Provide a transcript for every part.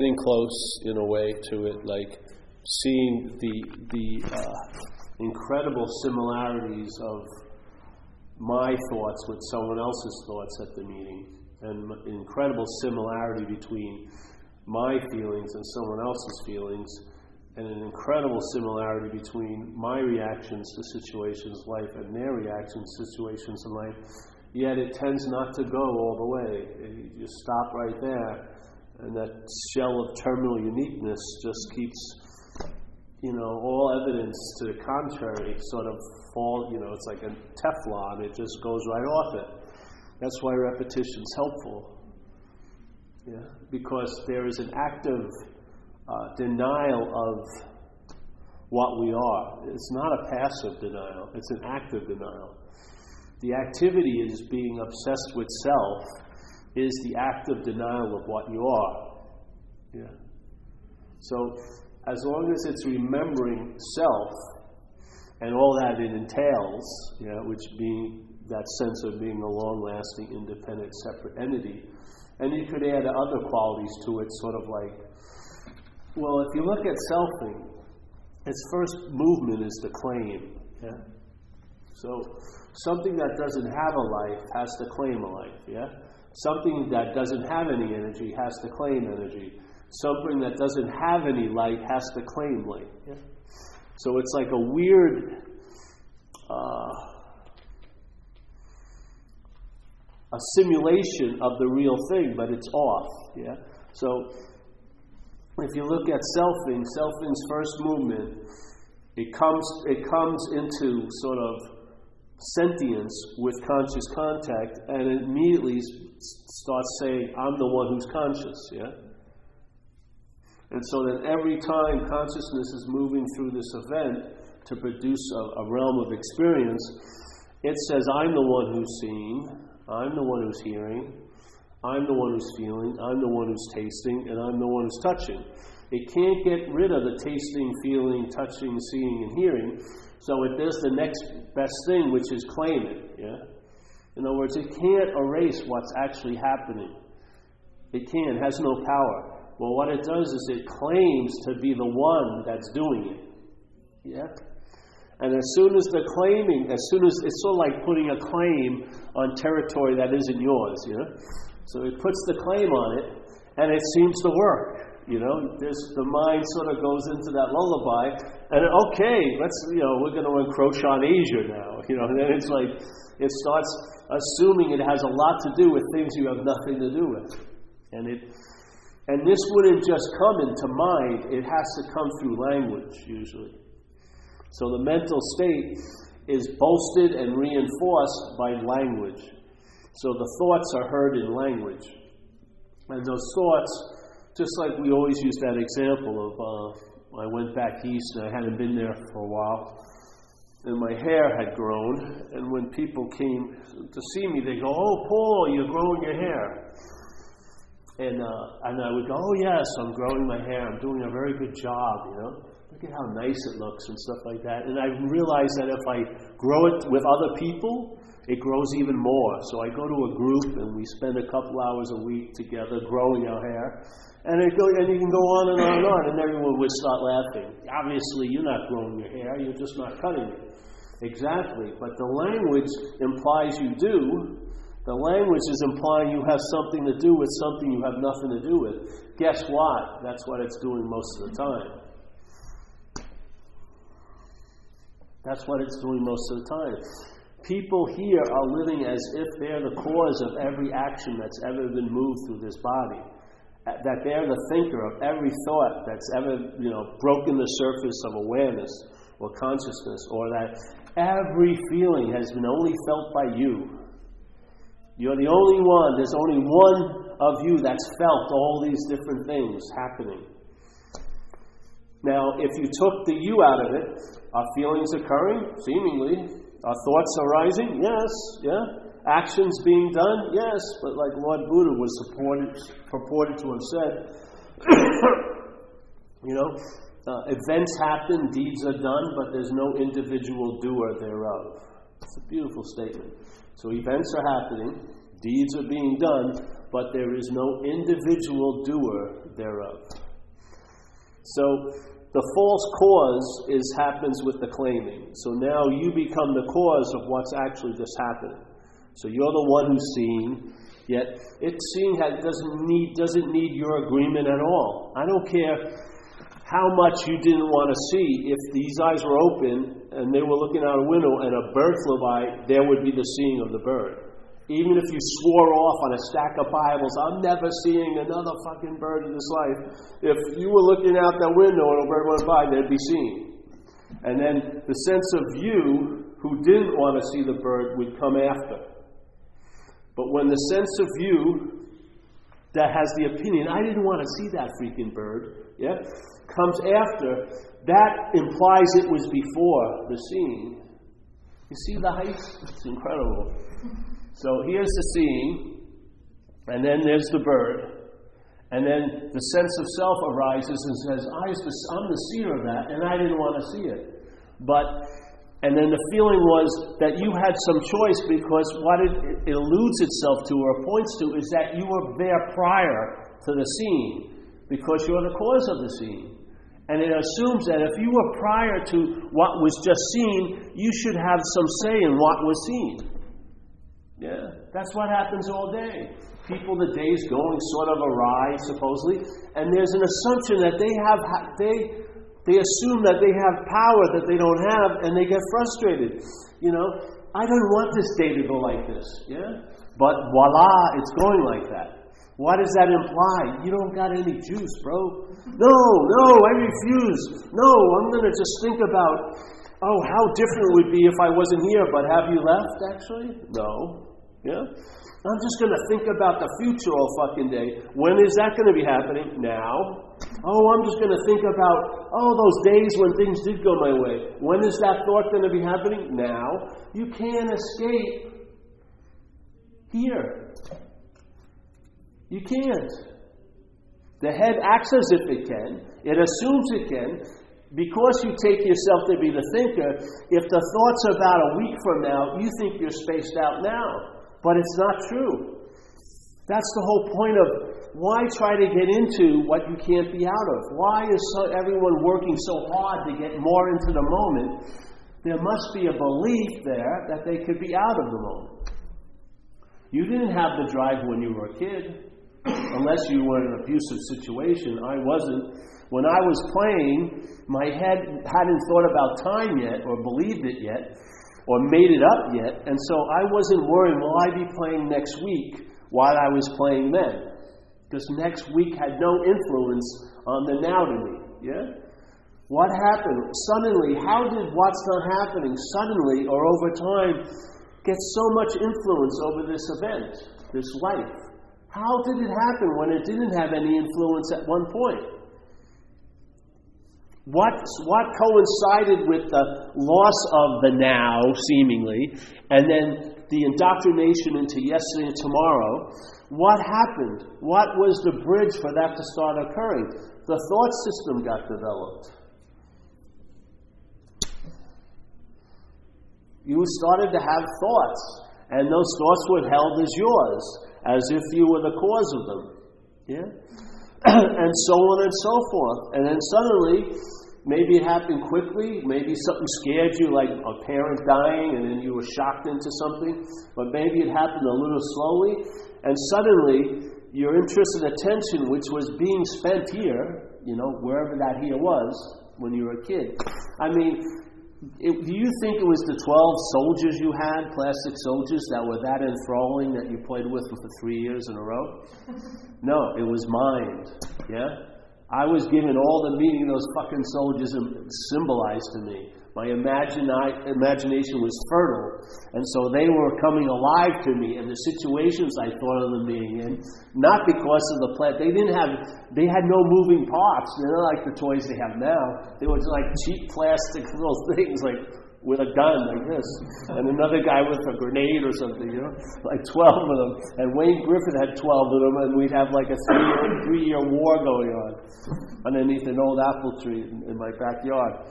getting close in a way to it, like seeing the incredible similarities of my thoughts with someone else's thoughts at the meeting, and incredible similarity between my feelings and someone else's feelings, and an incredible similarity between my reactions to situations in life and their reactions to situations in life. Yet it tends not to go all the way. You stop right there, and that shell of terminal uniqueness just keeps, all evidence to the contrary sort of fall, it's like a Teflon, it just goes right off it. That's why repetition's helpful. Yeah, because there is an active denial of what we are. It's not a passive denial, it's an active denial. The activity is being obsessed with self, is the active denial of what you are. Yeah. So, as long as it's remembering self and all that it entails, which being that sense of being a long-lasting, independent, separate entity, and you could add other qualities to it, sort of like, well, if you look at selfing, its first movement is to claim. Yeah. So, something that doesn't have a life has to claim a life. Yeah. Something that doesn't have any energy has to claim energy. Something that doesn't have any light has to claim light. Yeah? So it's like a weird a simulation of the real thing, but it's off. Yeah. So if you look at selfing's first movement, it comes into sort of sentience with conscious contact, and it immediately starts saying, I'm the one who's conscious, yeah? And so then every time consciousness is moving through this event to produce a realm of experience, it says, I'm the one who's seeing, I'm the one who's hearing, I'm the one who's feeling, I'm the one who's tasting, and I'm the one who's touching. It can't get rid of the tasting, feeling, touching, seeing, and hearing, so it does the next best thing, which is claim it. Yeah? In other words, it can't erase what's actually happening. It can't. It has no power. Well, what it does is it claims to be the one that's doing it. Yeah? And as soon as it's sort of like putting a claim on territory that isn't yours. Yeah? So it puts the claim on it, and it seems to work. The mind sort of goes into that lullaby, and okay, we're going to encroach on Asia now. And then it's like, it starts assuming it has a lot to do with things you have nothing to do with. And this wouldn't just come into mind, it has to come through language, usually. So the mental state is bolstered and reinforced by language. So the thoughts are heard in language. And those thoughts, just like we always use that example of, I went back east and I hadn't been there for a while, and my hair had grown, and when people came to see me, they go, oh, Paul, you're growing your hair. And I would go, oh yes, I'm growing my hair, I'm doing a very good job, Look at how nice it looks and stuff like that. And I realized that if I grow it with other people, it grows even more. So I go to a group and we spend a couple hours a week together growing our hair. And you can go on and on and on, and everyone would start laughing. Obviously, you're not growing your hair, you're just not cutting it. Exactly. But the language implies you do. The language is implying you have something to do with something you have nothing to do with. Guess what? That's what it's doing most of the time. That's what it's doing most of the time. People here are living as if they're the cause of every action that's ever been moved through this body. That they're the thinker of every thought that's ever, broken the surface of awareness or consciousness, or that every feeling has been only felt by you. You're the only one, there's only one of you that's felt all these different things happening. Now, if you took the you out of it, are feelings occurring? Seemingly. Are thoughts arising? Yes, yeah. Actions being done? Yes, but like Lord Buddha was purported to have said, events happen, deeds are done, but there's no individual doer thereof. It's a beautiful statement. So events are happening, deeds are being done, but there is no individual doer thereof. So the false cause happens with the claiming. So now you become the cause of what's actually just happening. So you're the one who's seeing, yet seeing doesn't need your agreement at all. I don't care how much you didn't want to see. If these eyes were open and they were looking out a window and a bird flew by, there would be the seeing of the bird. Even if you swore off on a stack of Bibles, I'm never seeing another fucking bird in this life. If you were looking out that window and a bird went by, there'd be seeing. And then the sense of you who didn't want to see the bird would come after. But when the sense of you that has the opinion, I didn't want to see that freaking bird, comes after, that implies it was before the seeing. You see the heist? It's incredible. So here's the seeing, and then there's the bird, and then the sense of self arises and says, I'm the seer of that, and I didn't want to see it. And then the feeling was that you had some choice, because what it alludes itself to or points to is that you were there prior to the seeing, because you're the cause of the seeing. And it assumes that if you were prior to what was just seen, you should have some say in what was seen. Yeah, that's what happens all day. The day's going sort of awry, supposedly, and there's an assumption that they assume that they have power that they don't have, and they get frustrated. I don't want this day to go like this, but voila, it's going like that. What does that imply? You don't got any juice, bro. No, I refuse. No, I'm going to just think about, how different it would be if I wasn't here, but have you left, actually? No. I'm just going to think about the future all fucking day. When is that going to be happening? Now. I'm just going to think about, those days when things did go my way. When is that thought going to be happening? Now. You can't escape here. You can't. The head acts as if it can. It assumes it can. Because you take yourself to be the thinker, if the thought's about a week from now, you think you're spaced out now. But it's not true. That's the whole point of why try to get into what you can't be out of? Why is everyone working so hard to get more into the moment? There must be a belief there that they could be out of the moment. You didn't have the drive when you were a kid, unless you were in an abusive situation. I wasn't. When I was playing, my head hadn't thought about time yet, or believed it yet, or made it up yet, and so I wasn't worried, will I be playing next week while I was playing then? Because next week had no influence on the now to me, What happened? Suddenly, how did what's not happening suddenly or over time get so much influence over this event, this life? How did it happen when it didn't have any influence at one point? What coincided with the loss of the now, seemingly, and then the indoctrination into yesterday and tomorrow? What happened? What was the bridge for that to start occurring? The thought system got developed. You started to have thoughts, and those thoughts were held as yours, as if you were the cause of them. And so on and so forth. And then suddenly, maybe it happened quickly, maybe something scared you, like a parent dying, and then you were shocked into something, but maybe it happened a little slowly, and suddenly your interest and attention, which was being spent here, wherever that here was when you were a kid. Do you think it was the 12 soldiers you had, plastic soldiers, that were that enthralling that you played with them for 3 years in a row? No, it was mind, I was given all the meaning those fucking soldiers symbolized to me. My imagination was fertile, and so they were coming alive to me, and the situations I thought of them being in, not because of the plant. They had no moving parts. They're not like the toys they have now. They were just like cheap plastic little things, like with a gun like this, and another guy with a grenade or something, like 12 of them. And Wayne Griffith had 12 of them, and we'd have like a three-year war going on underneath an old apple tree in my backyard.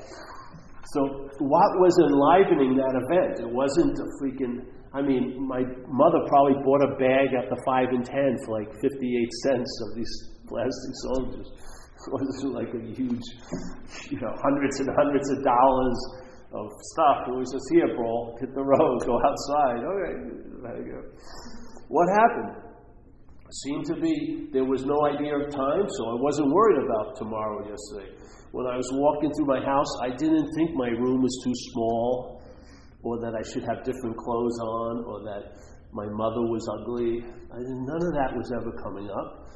So what was enlivening that event? It wasn't a freaking... I mean, my mother probably bought a bag at the 5 and 10 for like 58 cents of these plastic soldiers. It wasn't like a huge, hundreds and hundreds of dollars of stuff. It was just, here, bro, hit the road, go outside. Okay, there you go. What happened? Seemed to be, there was no idea of time, so I wasn't worried about tomorrow yesterday. When I was walking through my house, I didn't think my room was too small, or that I should have different clothes on, or that my mother was ugly. None of that was ever coming up.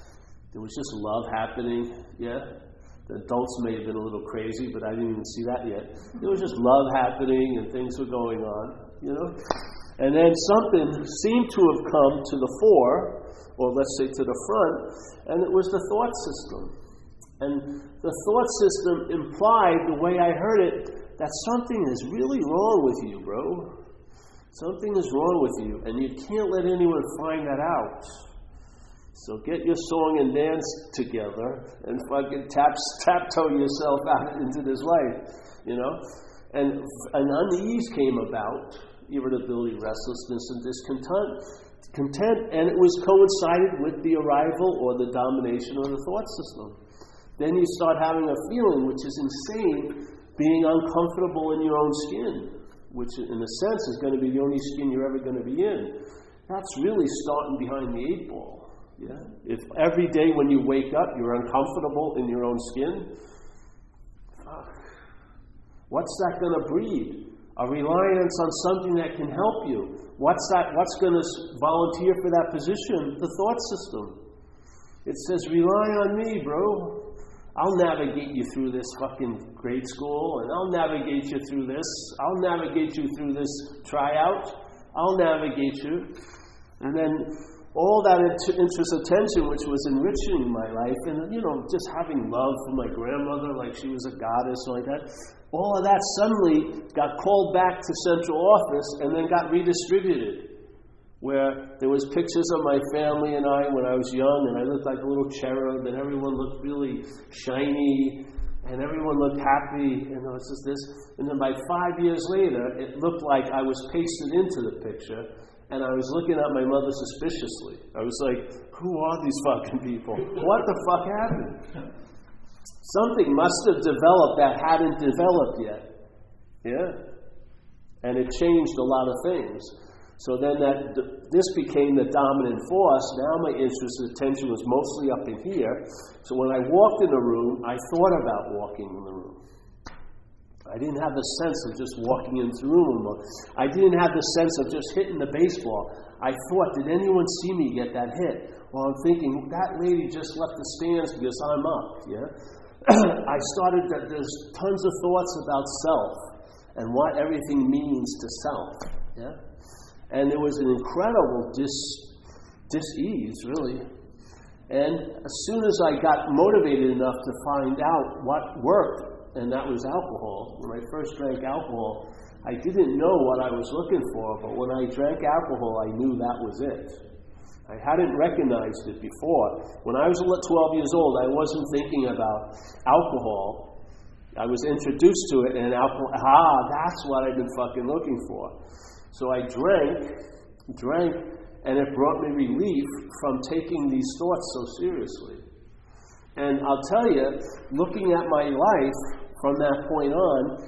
There was just love happening, yeah? The adults may have been a little crazy, but I didn't even see that yet. There was just love happening, and things were going on, And then something seemed to have come to the fore, or let's say to the front, and it was the thought system. And the thought system implied, the way I heard it, that something is really wrong with you, bro. Something is wrong with you, and you can't let anyone find that out. So get your song and dance together and fucking taptoe yourself out into this life, And unease came about, irritability, restlessness, and discontent, and it was coincided with the arrival or the domination of the thought system. Then you start having a feeling, which is insane, being uncomfortable in your own skin, which in a sense is going to be the only skin you're ever going to be in. That's really starting behind the 8 ball. Yeah? If every day when you wake up you're uncomfortable in your own skin, what's that going to breed? A reliance on something that can help you. What's going to volunteer for that position? The thought system. It says, rely on me, bro. I'll navigate you through this fucking grade school, and I'll navigate you through this. I'll navigate you through this tryout. I'll navigate you. And then all that interest attention, which was enriching my life, and just having love for my grandmother like she was a goddess or like that, all of that suddenly got called back to central office and then got redistributed, where there was pictures of my family and I when I was young, and I looked like a little cherub, and everyone looked really shiny, and everyone looked happy, and it was just this. And then by 5 years later, it looked like I was pasted into the picture, and I was looking at my mother suspiciously. I was like, who are these fucking people? What the fuck happened? Something must have developed that hadn't developed yet. Yeah? And it changed a lot of things. So then this became the dominant force. Now my interest and attention was mostly up in here. So when I walked in the room, I thought about walking in the room. I didn't have the sense of just walking into the room. I didn't have the sense of just hitting the baseball. I thought, did anyone see me get that hit? Well, I'm thinking, that lady just left the stands because I'm up. Yeah. I started that there's tons of thoughts about self and what everything means to self. Yeah. And there was an incredible dis-ease, really. And as soon as I got motivated enough to find out what worked, and that was alcohol. When I first drank alcohol, I didn't know what I was looking for, but when I drank alcohol, I knew that was it. I hadn't recognized it before. When I was 12 years old, I wasn't thinking about alcohol. I was introduced to it, and alcohol, that's what I've been fucking looking for. So I drank, and it brought me relief from taking these thoughts so seriously. And I'll tell you, looking at my life from that point on,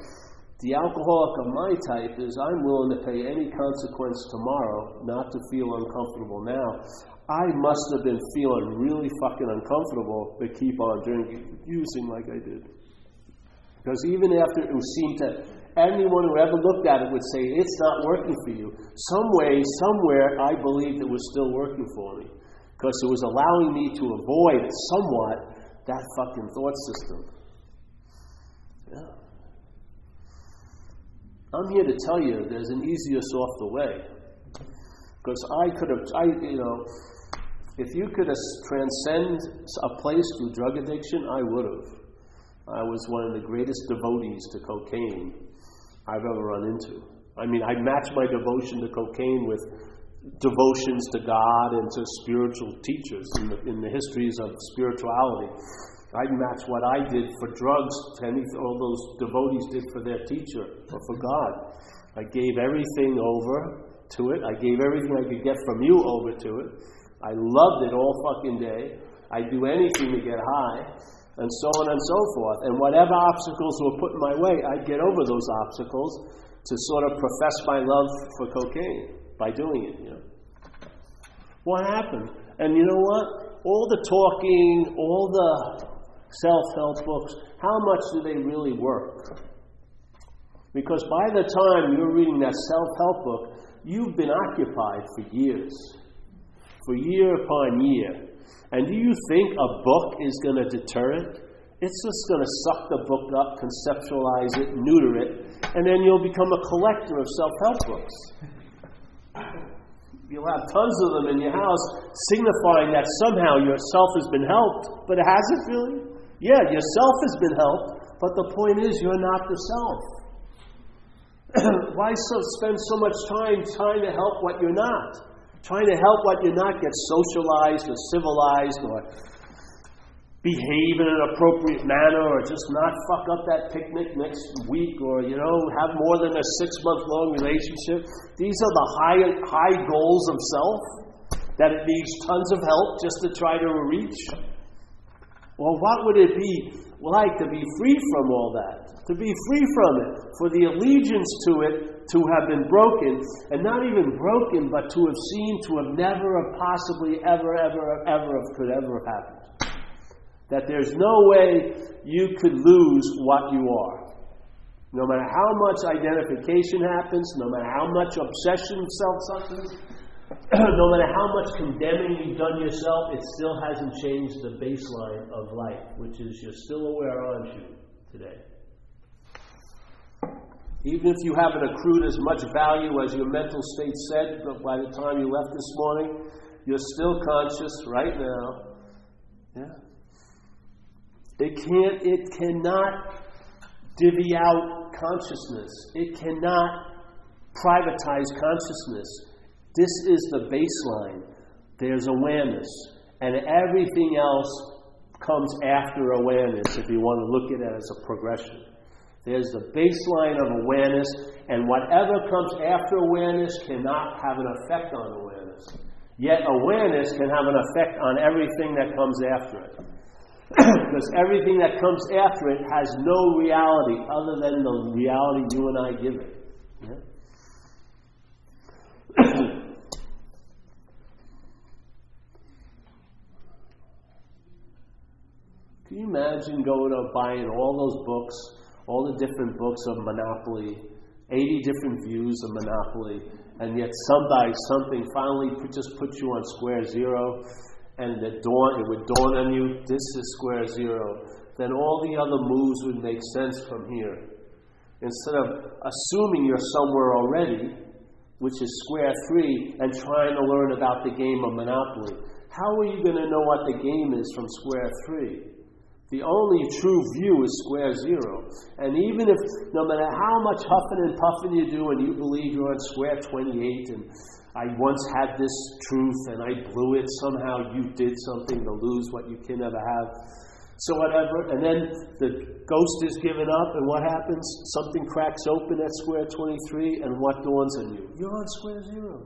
the alcoholic of my type is I'm willing to pay any consequence tomorrow not to feel uncomfortable now. I must have been feeling really fucking uncomfortable to keep on using like I did. Because even after it seemed to, anyone who ever looked at it would say, it's not working for you. Some way, somewhere, I believed it was still working for me. Because it was allowing me to avoid somewhat that fucking thought system. Yeah. I'm here to tell you there's an easier, softer way. Because if you could transcend a place through drug addiction, I would have. I was one of the greatest devotees to cocaine I've ever run into. I mean, I match my devotion to cocaine with devotions to God and to spiritual teachers in the histories of spirituality. I'd match what I did for drugs to all those devotees did for their teacher or for God. I gave everything over to it. I gave everything I could get from you over to it. I loved it all fucking day. I'd do anything to get high, and so on and so forth. And whatever obstacles were put in my way, I'd get over those obstacles to sort of profess my love for cocaine by doing it. You know. What happened? And you know what? All the talking, all the self-help books, how much do they really work? Because by the time you're reading that self-help book, you've been occupied for years. For year upon year. And do you think a book is going to deter it? It's just going to suck the book up, conceptualize it, neuter it, and then you'll become a collector of self-help books. You'll have tons of them in your house, signifying that somehow yourself has been helped, but it hasn't really. Yeah, yourself has been helped, but the point is you're not the self. Why spend so much time trying to help what you're not? Trying to help what you're not get socialized or civilized or behave in an appropriate manner or just not fuck up that picnic next week or, have more than a 6-month-long relationship. These are the high goals of self that it needs tons of help just to try to reach. Well, what would it be like to be free from all that? To be free from it, for the allegiance to it to have been broken, and not even broken, but to have seen to have never have possibly ever could ever have happened. That there's no way you could lose what you are. No matter how much identification happens, no matter how much obsession of self-sustenance, no matter how much condemning you've done yourself, it still hasn't changed the baseline of life, which is you're still aware aren't you today. Even if you haven't accrued as much value as your mental state said, but by the time you left this morning, you're still conscious right now. Yeah. It cannot divvy out consciousness. It cannot privatize consciousness. This is the baseline. There's awareness. And everything else comes after awareness, if you want to look at it as a progression. There's the baseline of awareness, and whatever comes after awareness cannot have an effect on awareness. Yet awareness can have an effect on everything that comes after it. Because everything that comes after it has no reality other than the reality you and I give it. Yeah? Can you imagine going out buying all those books, all the different books of Monopoly, 80 different views of Monopoly, and yet something finally just put you on square zero, and it would dawn on you, this is square zero, then all the other moves would make sense from here. Instead of assuming you're somewhere already, which is square 3, and trying to learn about the game of Monopoly. How are you going to know what the game is from square 3? The only true view is square 0. And even if, no matter how much huffing and puffing you do and you believe you're on square 28 and I once had this truth and I blew it, somehow you did something to lose what you can never have. So whatever, and then the ghost is given up, and what happens? Something cracks open at square 23, and what dawns on you? You're on square 0.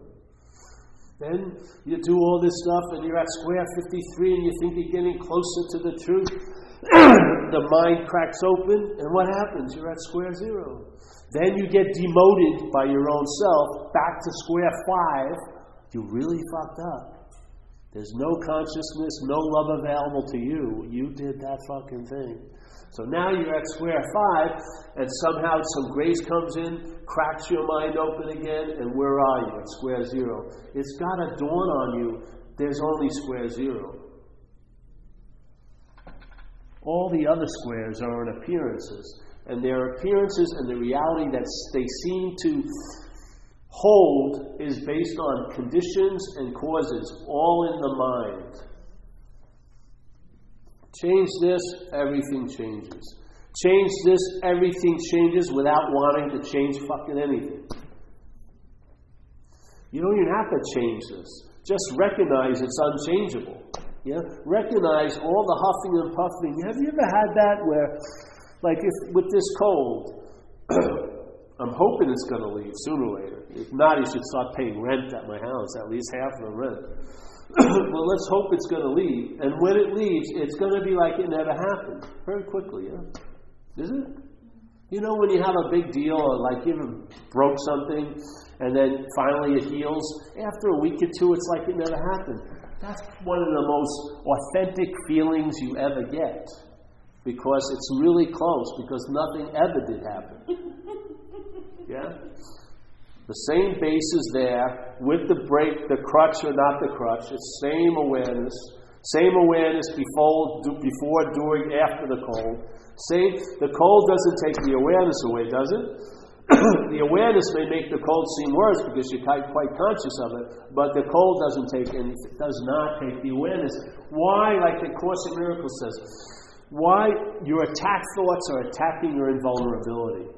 Then you do all this stuff, and you're at square 53, and you think you're getting closer to the truth. The mind cracks open, and what happens? You're at square 0. Then you get demoted by your own self back to square 5. You really fucked up. There's no consciousness, no love available to you. You did that fucking thing. So now you're at square 5, and somehow some grace comes in, cracks your mind open again, and where are you? At square 0. It's got to dawn on you, there's only square 0. All the other squares are in appearances. And their appearances and the reality that they seem to hold is based on conditions and causes, all in the mind. Change this, everything changes. Change this, everything changes without wanting to change fucking anything. You don't even have to change this. Just recognize it's unchangeable. Yeah? Recognize all the huffing and puffing. Have you ever had that where, like if with this cold, I'm hoping it's going to leave sooner or later. If not, you should start paying rent at my house, at least half of the rent. Well, let's hope it's going to leave. And when it leaves, it's going to be like it never happened. Very quickly, yeah? Is it? You know when you have a big deal, or like you broke something, and then finally it heals, after a week or two, it's like it never happened. That's one of the most authentic feelings you ever get. Because it's really close, because nothing ever did happen. Yeah? The same base is there, with the break, the crutch or not the crutch, it's same awareness. Same awareness before, during, after the cold. The cold doesn't take the awareness away, does it? The awareness may make the cold seem worse because you're quite conscious of it, but the cold does not take the awareness. Why, like the Course in Miracles says, why your attack thoughts are attacking your invulnerability.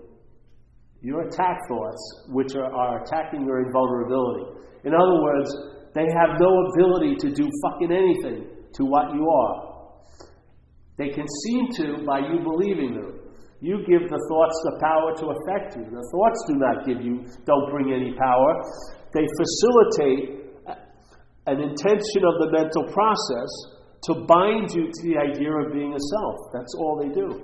Your attack thoughts, which are attacking your invulnerability. In other words, they have no ability to do fucking anything to what you are. They can seem to by you believing them. You give the thoughts the power to affect you. The thoughts don't bring any power. They facilitate an intention of the mental process to bind you to the idea of being a self. That's all they do.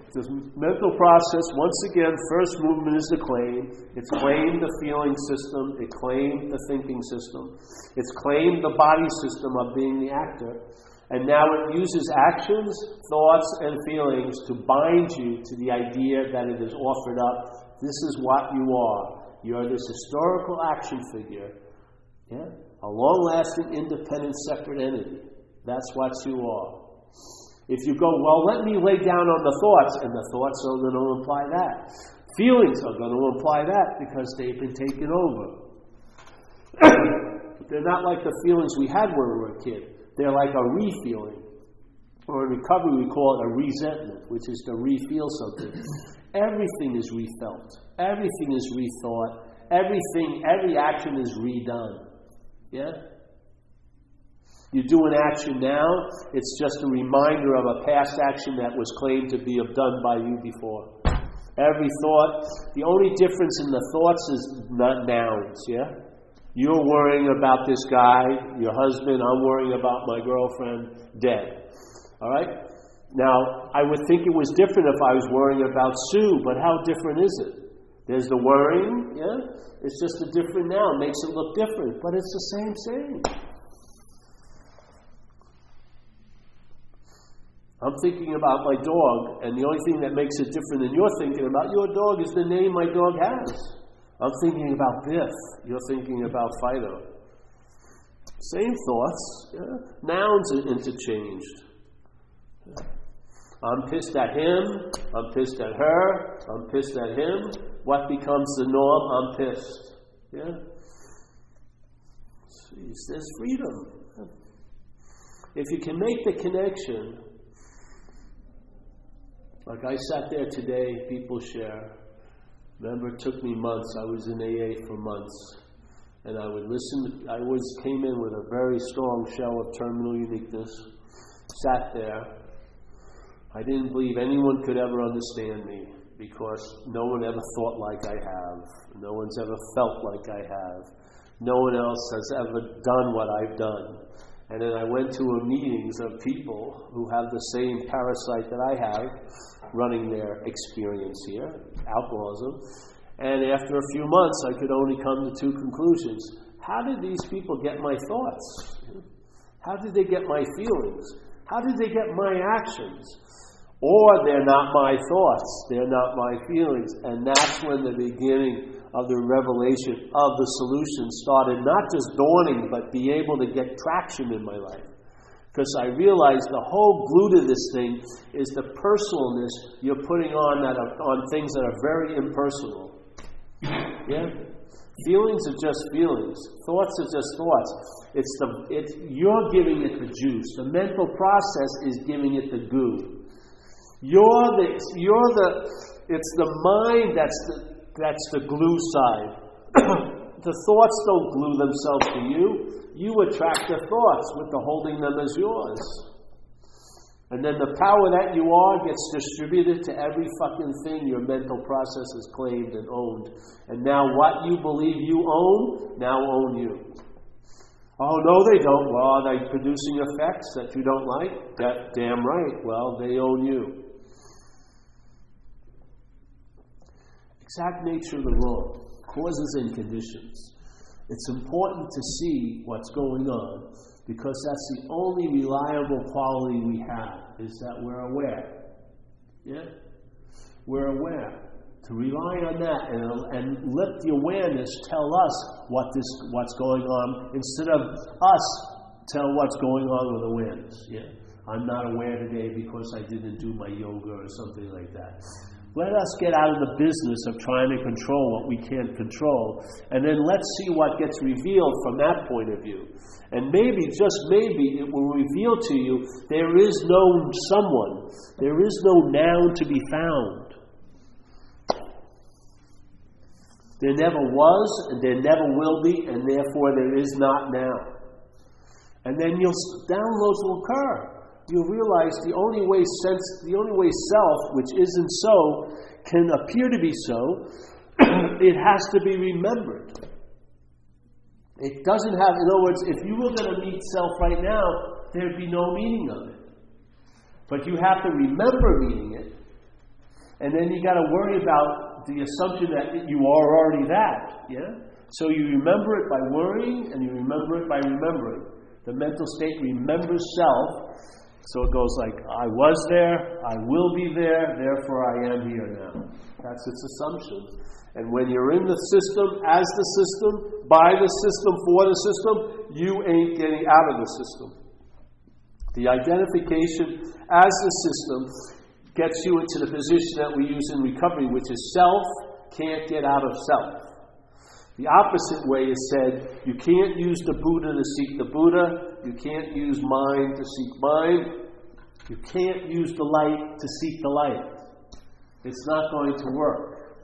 This mental process, once again, first movement is the claim. It's claimed the feeling system. It claimed the thinking system. It's claimed the body system of being the actor. And now it uses actions, thoughts, and feelings to bind you to the idea that it is offered up. This is what you are. You're this historical action figure. Yeah? A long-lasting, independent, separate entity. That's what you are. If you go, well, let me lay down on the thoughts, and the thoughts are going to imply that. Feelings are going to imply that because they've been taken over. They're not like the feelings we had when we were a kid. They're like a re-feeling. Or in recovery, we call it a resentment, which is to re-feel something. Everything is refelt. Everything is rethought. Every action is redone. Yeah? You do an action now, it's just a reminder of a past action that was claimed to be done by you before. Every thought, the only difference in the thoughts is not nouns, yeah? You're worrying about this guy, your husband, I'm worrying about my girlfriend, dead. Alright? Now, I would think it was different if I was worrying about Sue, but how different is it? There's the worrying, yeah? It's just a different noun, makes it look different, but it's the same. I'm thinking about my dog, and the only thing that makes it different than you're thinking about your dog is the name my dog has. I'm thinking about Biff. You're thinking about Fido. Same thoughts. Yeah? Nouns are interchanged. Yeah. I'm pissed at him. I'm pissed at her. I'm pissed at him. What becomes the norm? I'm pissed. Yeah? Jeez, there's freedom. If you can make the connection. Like I sat there today, people share. Remember, it took me months. I was in AA for months. And I would listen. I came in with a very strong shell of terminal uniqueness. Sat there. I didn't believe anyone could ever understand me because no one ever thought like I have. No one's ever felt like I have. No one else has ever done what I've done. And then I went to meetings of people who have the same parasite that I have running their experience here, alcoholism. And after a few months, I could only come to two conclusions. How did these people get my thoughts? How did they get my feelings? How did they get my actions? Or they're not my thoughts, they're not my feelings. And that's when the beginning of the revelation of the solution started, not just dawning, but be able to get traction in my life. Because I realized the whole glue to this thing is the personalness you're putting on things that are very impersonal. Yeah? Feelings are just feelings. Thoughts are just thoughts. You're giving it the juice. The mental process is giving it the goo. It's the mind that's the glue side. The thoughts don't glue themselves to you. You attract the thoughts with the holding them as yours. And then the power that you are gets distributed to every fucking thing your mental process has claimed and owned. And now what you believe you own, now own you. Oh, no, they don't. Well, are they producing effects that you don't like? Damn right. Well, they own you. Exact nature of the wrong. Causes and conditions. It's important to see what's going on, because that's the only reliable quality we have, is that we're aware. Yeah? We're aware. To rely on that and let the awareness tell us what's going on, instead of us tell what's going on with awareness. Yeah? I'm not aware today because I didn't do my yoga or something like that. Let us get out of the business of trying to control what we can't control, and then let's see what gets revealed from that point of view. And maybe, just maybe, it will reveal to you there is no someone, there is no noun to be found. There never was, and there never will be, and therefore there is not now. And then downloads will occur. You'll realize the only way self, which isn't so, can appear to be so, it has to be remembered. It doesn't have, in other words, if you were going to meet self right now, there'd be no meaning of it. But you have to remember meeting it, and then you got to worry about the assumption that you are already that. Yeah? So you remember it by worrying, and you remember it by remembering. The mental state remembers self. So it goes like, I was there, I will be there, therefore I am here now. That's its assumption. And when you're in the system, as the system, by the system, for the system, you ain't getting out of the system. The identification as the system gets you into the position that we use in recovery, which is self can't get out of self. The opposite way is said, you can't use the Buddha to seek the Buddha, you can't use mind to seek mind, you can't use the light to seek the light. It's not going to work.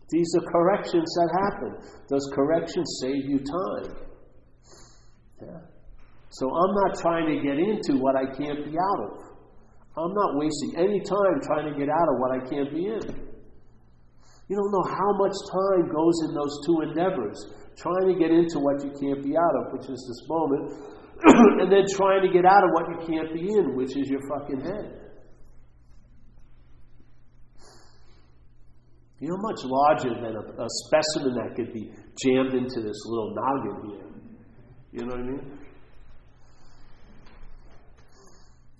These are corrections that happen. Does correction save you time? Yeah. So I'm not trying to get into what I can't be out of. I'm not wasting any time trying to get out of what I can't be in. You don't know how much time goes in those two endeavors. Trying to get into what you can't be out of, which is this moment, and then trying to get out of what you can't be in, which is your fucking head. You're much larger than a specimen that could be jammed into this little noggin here. You know what I mean?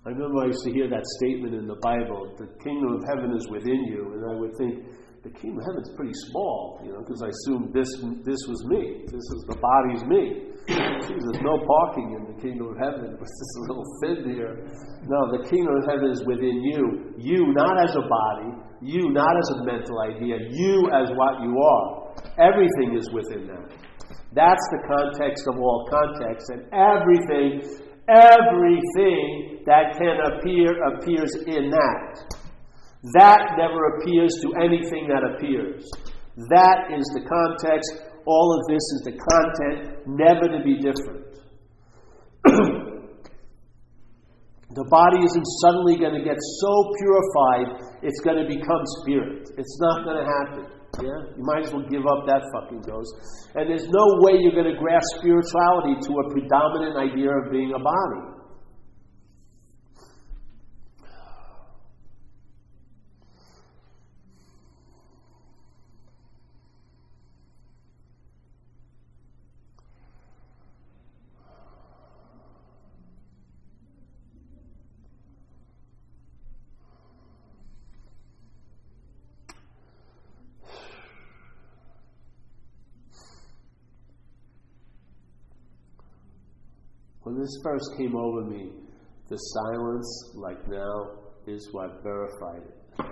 I remember I used to hear that statement in the Bible, the kingdom of heaven is within you, and I would think, the kingdom of heaven is pretty small, because I assumed this was me. The body's me. There's no parking in the kingdom of heaven with this little fin here. No, the kingdom of heaven is within you. You, not as a body. You, not as a mental idea. You as what you are. Everything is within that. That's the context of all contexts, and everything that can appear appears in that. That never appears to anything that appears. That is the context. All of this is the content, never to be different. The body isn't suddenly going to get so purified, it's going to become spirit. It's not going to happen. Yeah? You might as well give up that fucking ghost. And there's no way you're going to grasp spirituality to a predominant idea of being a body. When this first came over me, the silence, like now, is what verified it.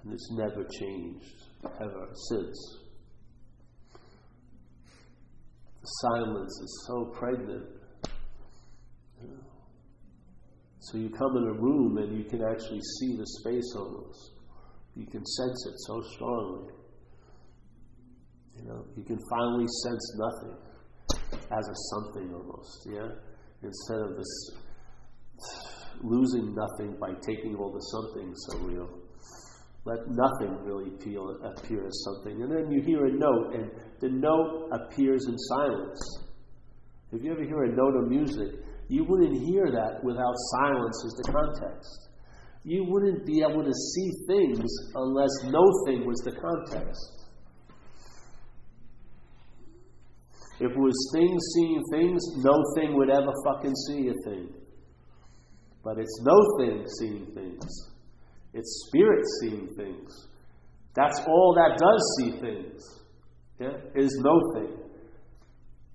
And it's never changed, ever since. The silence is so pregnant. So you come in a room and you can actually see the space almost. You can sense it so strongly. You can finally sense nothing as a something almost, instead of this losing nothing by taking all the something so real. Let nothing really appear as something. And then you hear a note, and the note appears in silence. If you ever hear a note of music, you wouldn't hear that without silence as the context. You wouldn't be able to see things unless no thing was the context. If it was things seeing things, no thing would ever fucking see a thing. But it's no thing seeing things. It's spirit seeing things. That's all that does see things. Is no thing.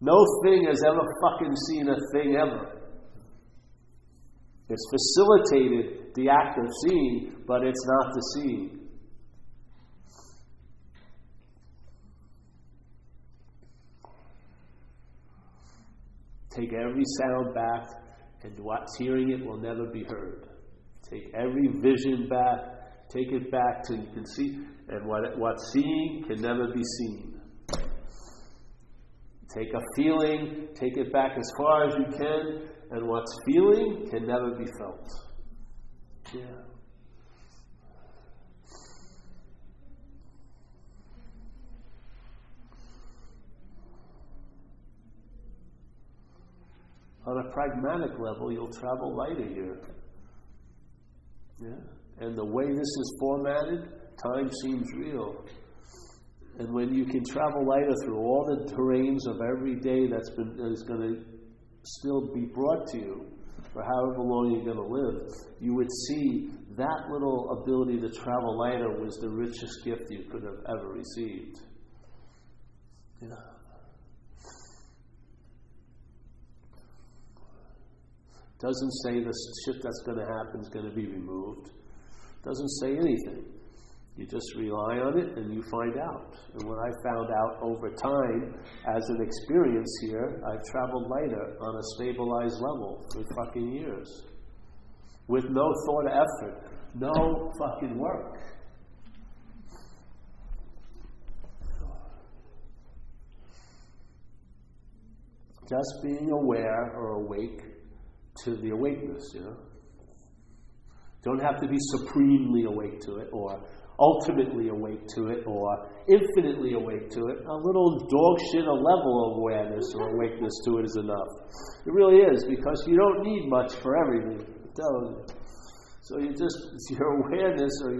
No thing has ever fucking seen a thing ever. It's facilitated the act of seeing, but it's not the seeing. Take every sound back, and what's hearing it will never be heard. Take every vision back, take it back till you can see, and what's seeing can never be seen. Take a feeling, take it back as far as you can, and what's feeling can never be felt. On a pragmatic level, you'll travel lighter here. And the way this is formatted, time seems real. And when you can travel lighter through all the terrains of every day that is going to still be brought to you for however long you're going to live, you would see that little ability to travel lighter was the richest gift you could have ever received. Doesn't say the shit that's going to happen is going to be removed. Doesn't say anything. You just rely on it and you find out. And what I found out over time as an experience here, I've traveled lighter on a stabilized level for fucking years. With no thought of effort. No fucking work. Just being aware or awake to the awakeness, Don't have to be supremely awake to it, or ultimately awake to it, or infinitely awake to it. A little dog shit, a level of awareness or awakeness to it is enough. It really is, because you don't need much for everything. It tells you. So it's your awareness or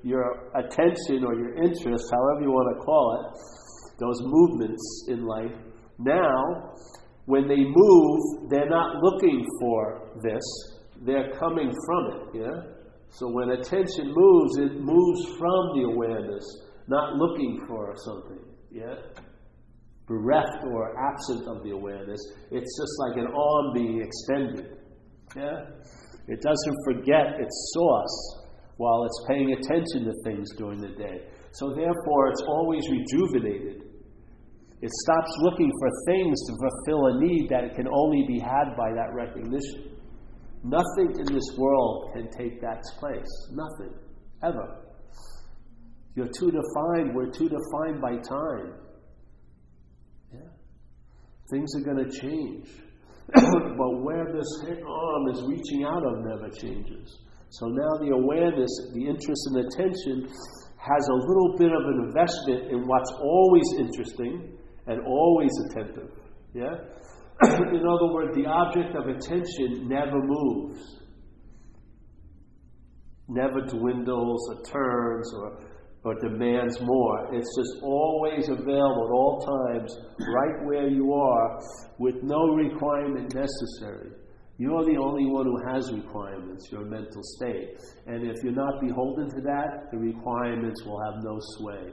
your attention or your interest, however you want to call it, those movements in life. Now, when they move, they're not looking for this. They're coming from it, So when attention moves, it moves from the awareness, not looking for something, Bereft or absent of the awareness. It's just like an arm being extended, It doesn't forget its source while it's paying attention to things during the day. So therefore, it's always rejuvenated. It stops looking for things to fulfill a need that it can only be had by that recognition. Nothing in this world can take that place. Nothing. Ever. You're too defined. We're too defined by time. Things are going to change. But where this arm is reaching out of never changes. So now the awareness, the interest and attention has a little bit of an investment in what's always interesting and always attentive. In other words, the object of attention never moves, never dwindles or turns or demands more. It's just always available at all times, right where you are, with no requirement necessary. You're the only one who has requirements, your mental state. And if you're not beholden to that, the requirements will have no sway.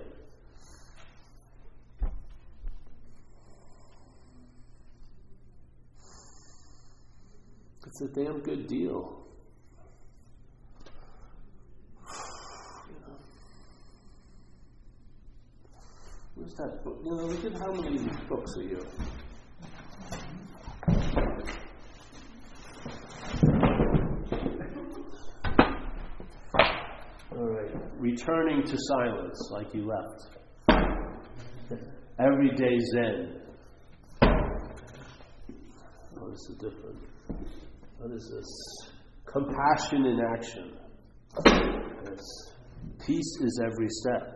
It's a damn good deal. Where's that book? Look at how many of these books are here. All right. Returning to silence like you left. everyday Zen. Oh, this is different. What is this? Compassion in action. Yes. Peace is every step.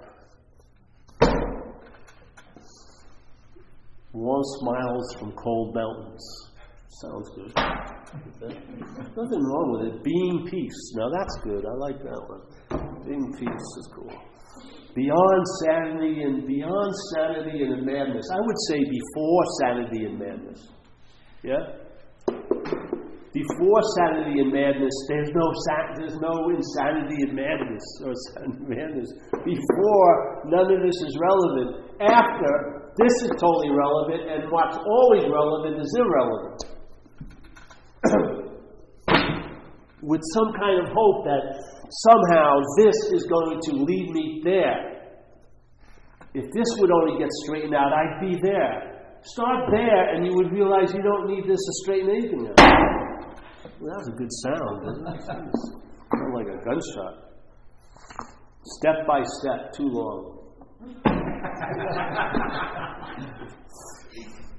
Warm smiles from cold mountains. Sounds good. Nothing wrong with it. Being peace. Now that's good. I like that one. Being peace is cool. Beyond sanity and madness. I would say before sanity and madness. Yeah? Before sanity and madness, there's no insanity and madness or madness. Before, none of this is relevant. After, this is totally relevant, and what's always relevant is irrelevant. With some kind of hope that somehow this is going to lead me there. If this would only get straightened out, I'd be there. Start there, and you would realize you don't need this to straighten anything out. Well, that was a good sound, isn't it? Sounded like a gunshot. Step by step, too long.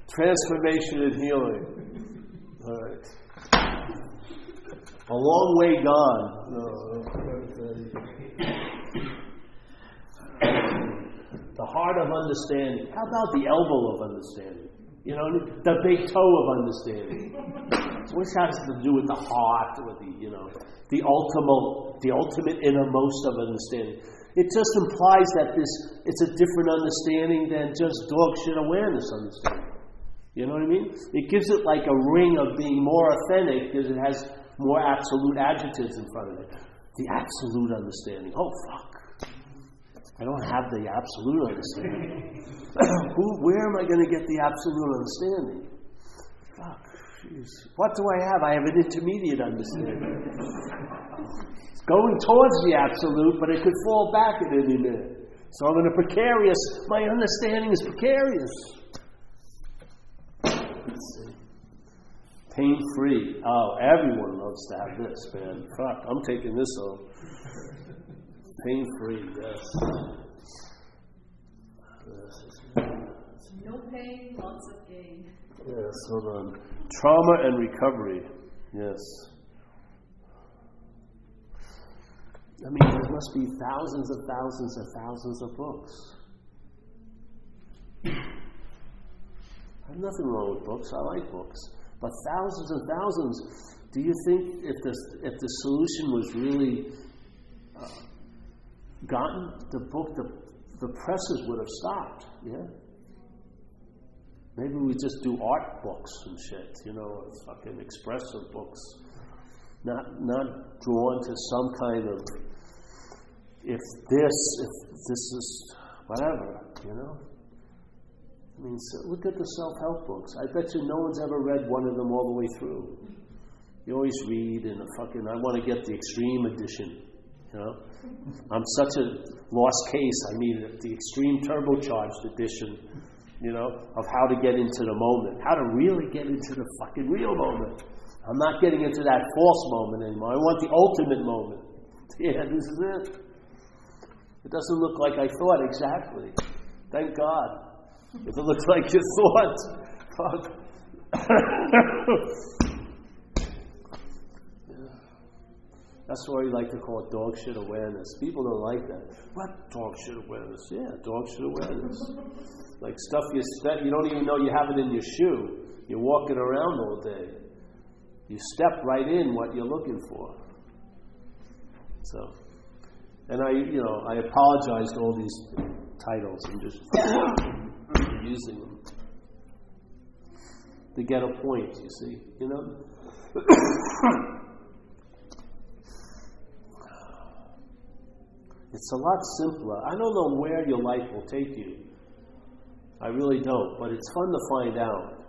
Transformation and healing. All right. A long way gone. The heart of understanding. How about the elbow of understanding? You know, the big toe of understanding. Which has to do with the heart, or the ultimate innermost of understanding. It just implies that it's a different understanding than just dog shit awareness understanding. You know what I mean? It gives it like a ring of being more authentic because it has more absolute adjectives in front of it. The absolute understanding. Oh, fuck. I don't have the absolute understanding. Where am I going to get the absolute understanding? Fuck. Jeez. What do I have? I have an intermediate understanding. It's going towards the absolute, but it could fall back at any minute. So I'm in a precarious, my understanding is precarious. Let's see. Pain-free. Oh, everyone loves to have this, man. Fuck, I'm taking this home. Pain-free, yes. No pain, lots of gain. Yes, hold on. Trauma and recovery. Yes. I mean, there must be thousands and thousands and thousands of books. I have nothing wrong with books. I like books. But thousands and thousands. Do you think if the solution was really gotten, the presses would have stopped? Yeah. Maybe we just do art books and shit, fucking expressive books. Not drawn to some kind of if this is whatever, I mean, look at the self-help books. I bet you no one's ever read one of them all the way through. You always read in I want to get the extreme edition, I'm such a lost case, I need the extreme turbocharged edition, of how to get into the moment, how to really get into the fucking real moment. I'm not getting into that false moment anymore. I want the ultimate moment. Yeah, this is it. It doesn't look like I thought exactly. Thank God. If it looks like you thought, fuck. That's why you like to call it dog shit awareness. People don't like that. What? Dog shit awareness. Yeah, dog shit awareness. Like stuff you don't even know you have it in your shoe. You're walking around all day. You step right in what you're looking for. So, and I apologize to all these titles. I'm just using them to get a point, you see. It's a lot simpler. I don't know where your life will take you. I really don't. But it's fun to find out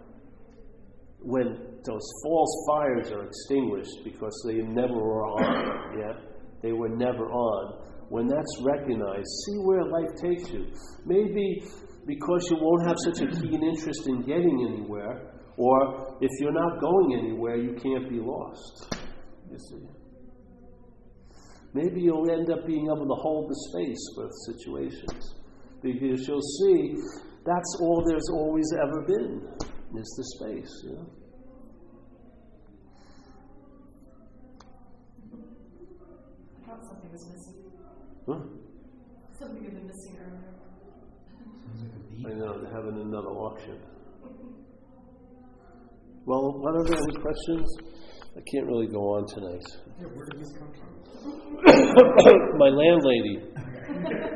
when those false fires are extinguished because they never were on. Yeah? They were never on. When that's recognized, see where life takes you. Maybe because you won't have such a keen interest in getting anywhere, or if you're not going anywhere, you can't be lost. You see? Maybe you'll end up being able to hold the space for situations. Because you'll see That's all there's always ever been, is the space. You know? I thought something was missing. Huh? Something had been missing earlier. I know, they're having another auction. Well, what are there any questions? I can't really go on tonight. Yeah, where did this come from? My landlady.